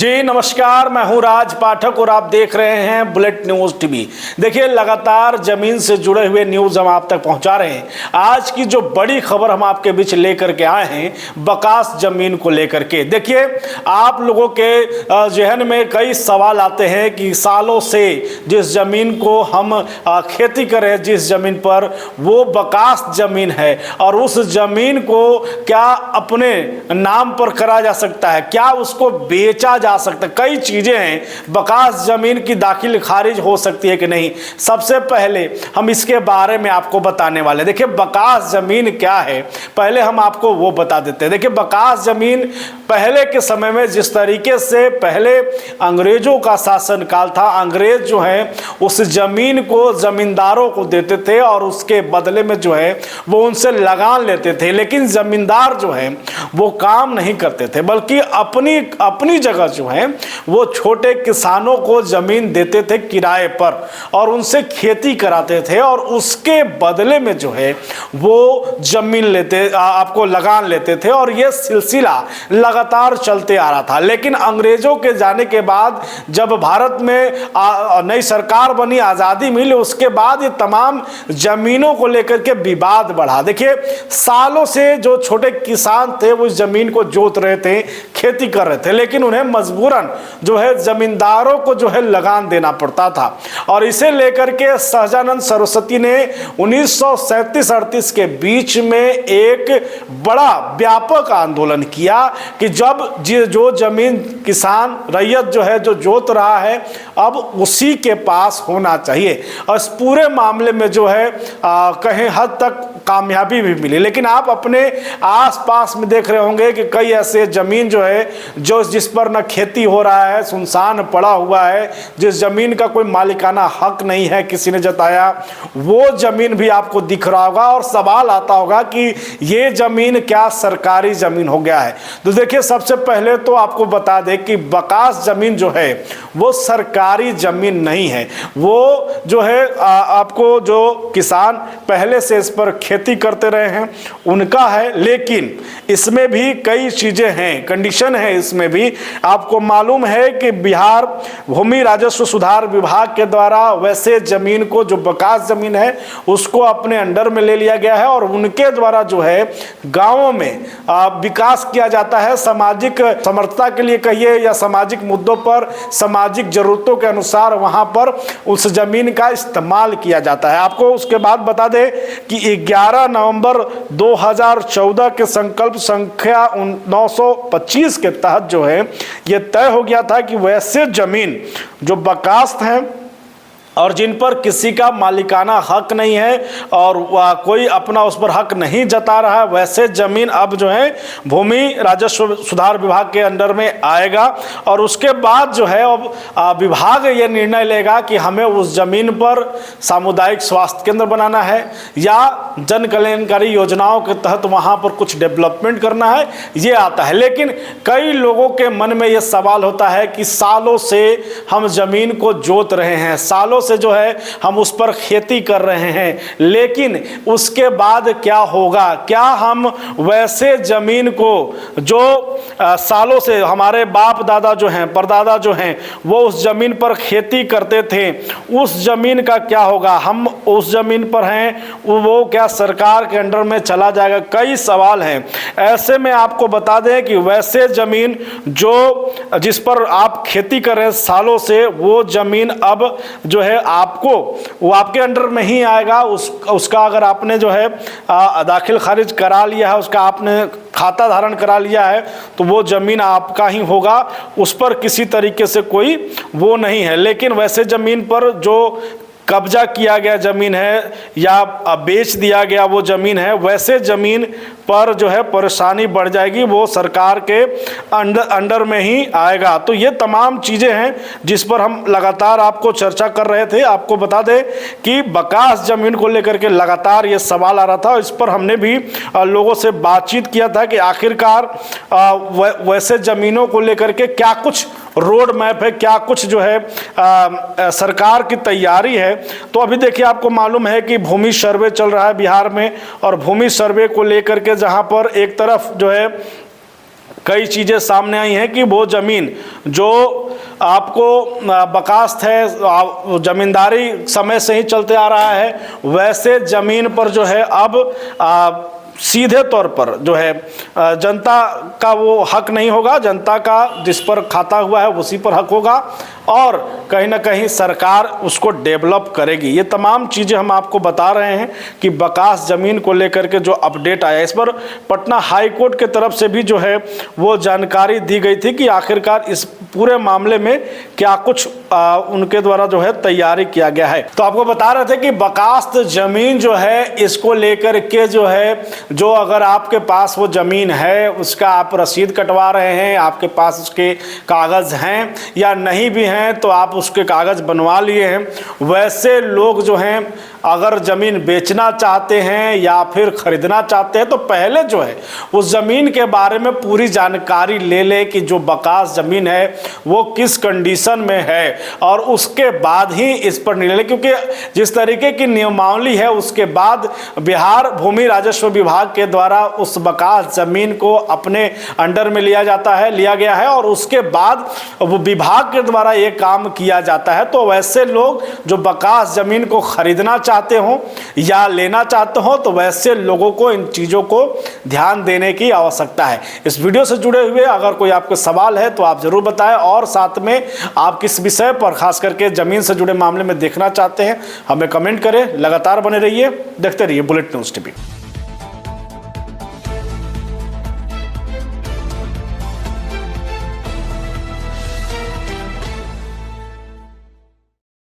जी नमस्कार, मैं हूं राज पाठक और आप देख रहे हैं बुलेट न्यूज टीवी। देखिए, लगातार जमीन से जुड़े हुए न्यूज हम आप तक पहुंचा रहे हैं। आज की जो बड़ी खबर हम आपके बीच लेकर के आए हैं, बकास जमीन को लेकर के। देखिए, आप लोगों के जहन में कई सवाल आते हैं कि सालों से जिस जमीन को हम खेती कर रहे हैं, जिस जमीन पर, वो बकास जमीन है और उस जमीन को क्या अपने नाम पर करा जा सकता है, क्या उसको बेचा जा सकता है। कई चीजें हैं, बकास जमीन की दाखिल खारिज हो सकती है कि नहीं। सबसे पहले हम इसके बारे में आपको बताने वाले। देखिए, बकास जमीन क्या है, पहले हम आपको वो बता देते हैं। देखिए, बकास जमीन पहले के समय में जिस तरीके से पहले अंग्रेजों का शासन काल था, अंग्रेज जो है उस जमीन को जमींदारों को देते थे और उसके बदले में जो है वो उनसे लगान लेते थे। लेकिन जमींदार जो है वो काम नहीं करते थे, बल्कि अपनी जगह जो है वो छोटे किसानों को जमीन देते थे किराए पर और उनसे खेती कराते थे और उसके बदले में जो है वो जमीन लेते, आपको लगान लेते थे और ये सिलसिला लगातार चलते आ रहा था। लेकिन अंग्रेजों के जाने के बाद जब भारत में नई सरकार बनी, आज़ादी मिली, उसके बाद ये तमाम जमीनों को लेकर के विवाद बढ़ा। देखिए, सालों से जो छोटे किसान थे वो इस जमीन को जोत रहे थे, खेती कर रहे थे, लेकिन उन्हें मजबूरन जो है जमींदारों को जो है लगान देना पड़ता था। और इसे लेकर के सहजानंद सरस्वती ने 1937-38 के बीच में एक बड़ा व्यापक आंदोलन किया कि जब जो जमीन किसान रैयत जो है जो जोत रहा है, अब उसी के पास होना चाहिए। और इस पूरे मामले में जो है कहीं हद तक कामयाबी भी मिली। लेकिन आप अपने आसपास में देख रहे होंगे कि कई ऐसे जमीन जो है जिस पर न खेती हो रहा है, सुनसान पड़ा हुआ है, जिस जमीन का कोई मालिकाना हक नहीं है, किसी ने जताया, वो जमीन भी आपको दिख रहा होगा और सवाल आता होगा कि ये जमीन क्या सरकारी जमीन हो गया है। तो देखिए, सबसे पहले तो आपको बता दें कि बकास जमीन जो है वो सरकारी जमीन नहीं है। वो जो है आपको जो किसान पहले से इस पर खेती करते रहे हैं उनका है। लेकिन इसमें भी कई चीजें हैं, कंडीशन है इसमें भी। आपको मालूम है कि बिहार भूमि राजस्व सुधार विभाग के द्वारा वैसे जमीन को, जो बकास जमीन है, उसको अपने अंडर में ले लिया गया है और उनके द्वारा जो है गांवों में विकास किया जाता है। सामाजिक समर्थता के लिए कहिए या सामाजिक मुद्दों पर, सामाजिक जरूरतों के अनुसार वहां पर उस जमीन का इस्तेमाल किया जाता है। आपको उसके बाद बता दें कि 11 नवंबर 2014 के संकल्प संख्या 925 के तहत जो है यह तय हो गया था कि वैसे जमीन जो बकास हैं और जिन पर किसी का मालिकाना हक नहीं है और कोई अपना उस पर हक नहीं जता रहा है, वैसे जमीन अब जो है भूमि राजस्व सुधार विभाग के अंडर में आएगा। और उसके बाद जो है अब विभाग ये निर्णय लेगा कि हमें उस जमीन पर सामुदायिक स्वास्थ्य केंद्र बनाना है या जन कल्याणकारी योजनाओं के तहत वहाँ पर कुछ डेवलपमेंट करना है, ये आता है। लेकिन कई लोगों के मन में ये सवाल होता है कि सालों से हम जमीन को जोत रहे हैं, सालों से जो है हम उस पर खेती कर रहे हैं, लेकिन उसके बाद क्या होगा? क्या हम वैसे जमीन को जो सालों से हमारे बाप दादा जो हैं, परदादा जो हैं, वो उस जमीन पर खेती करते थे, उस जमीन का क्या होगा? हम उस जमीन पर हैं, वो क्या सरकार के अंडर में चला जाएगा? कई सवाल हैं। ऐसे में आपको बता दें कि वैसे जमीन जो जिस पर आप खेती कर रहे हैं सालों से, वो जमीन अब जो है आपको वो आपके अंडर में ही आएगा। उसका अगर आपने जो है दाखिल खारिज करा लिया है, उसका आपने खाता धारण करा लिया है, तो वो जमीन आपका ही होगा, उस पर किसी तरीके से कोई वो नहीं है। लेकिन वैसे जमीन पर जो कब्जा किया गया जमीन है या बेच दिया गया वो जमीन है, वैसे जमीन पर जो है परेशानी बढ़ जाएगी, वो सरकार के अंडर में ही आएगा। तो ये तमाम चीज़ें हैं जिस पर हम लगातार आपको चर्चा कर रहे थे। आपको बता दें कि बकास जमीन को लेकर के लगातार ये सवाल आ रहा था, इस पर हमने भी लोगों से बातचीत किया था कि आखिरकार वैसे ज़मीनों को लेकर के क्या कुछ रोड मैप है, क्या कुछ जो है सरकार की तैयारी है। तो अभी देखिए, आपको मालूम है कि भूमि सर्वे चल रहा है बिहार में, और भूमि सर्वे को लेकर के जहां पर एक तरफ जो है कई चीज़ें सामने आई हैं कि वो ज़मीन जो आपको बकास्त है, ज़मींदारी समय से ही चलते आ रहा है, वैसे ज़मीन पर जो है अब सीधे तौर पर जो है जनता का वो हक नहीं होगा, जनता का जिस पर खाता हुआ है उसी पर हक होगा और कहीं ना कहीं सरकार उसको डेवलप करेगी। ये तमाम चीज़ें हम आपको बता रहे हैं कि बकास ज़मीन को लेकर के जो अपडेट आया, इस पर पटना हाई कोर्ट के तरफ से भी जो है वो जानकारी दी गई थी कि आखिरकार इस पूरे मामले में क्या कुछ उनके द्वारा जो है तैयारी किया गया है। तो आपको बता रहे थे कि बकास्त ज़मीन जो है इसको लेकर के जो है, जो अगर आपके पास वो ज़मीन है उसका आप रसीद कटवा रहे हैं, आपके पास उसके कागज़ हैं या नहीं भी हैं तो आप उसके कागज़ बनवा लिए हैं, वैसे लोग जो हैं अगर ज़मीन बेचना चाहते हैं या फिर ख़रीदना चाहते हैं तो पहले जो है उस ज़मीन के बारे में पूरी जानकारी ले लें कि जो बकास ज़मीन है वो किस कंडीशन में है और उसके बाद ही इस पर निर्णय लें, क्योंकि जिस तरीके की नियमावली है उसके बाद बिहार भूमि राजस्व विभाग के द्वारा उस बकास ज़मीन को अपने अंडर में लिया गया है और उसके बाद वो विभाग के द्वारा ये काम किया जाता है। तो वैसे लोग जो बकास ज़मीन को खरीदना चाहते हो या लेना चाहते हो तो वैसे लोगों को इन चीज़ों को ध्यान देने की आवश्यकता है। इस वीडियो से जुड़े हुए अगर कोई आपके सवाल है तो आप ज़रूर बताएं और साथ में आप किस विषय पर खास करके ज़मीन से जुड़े मामले में देखना चाहते हैं हमें कमेंट करें। लगातार बने रहिए, देखते रहिए बुलेट न्यूज़ टीवी।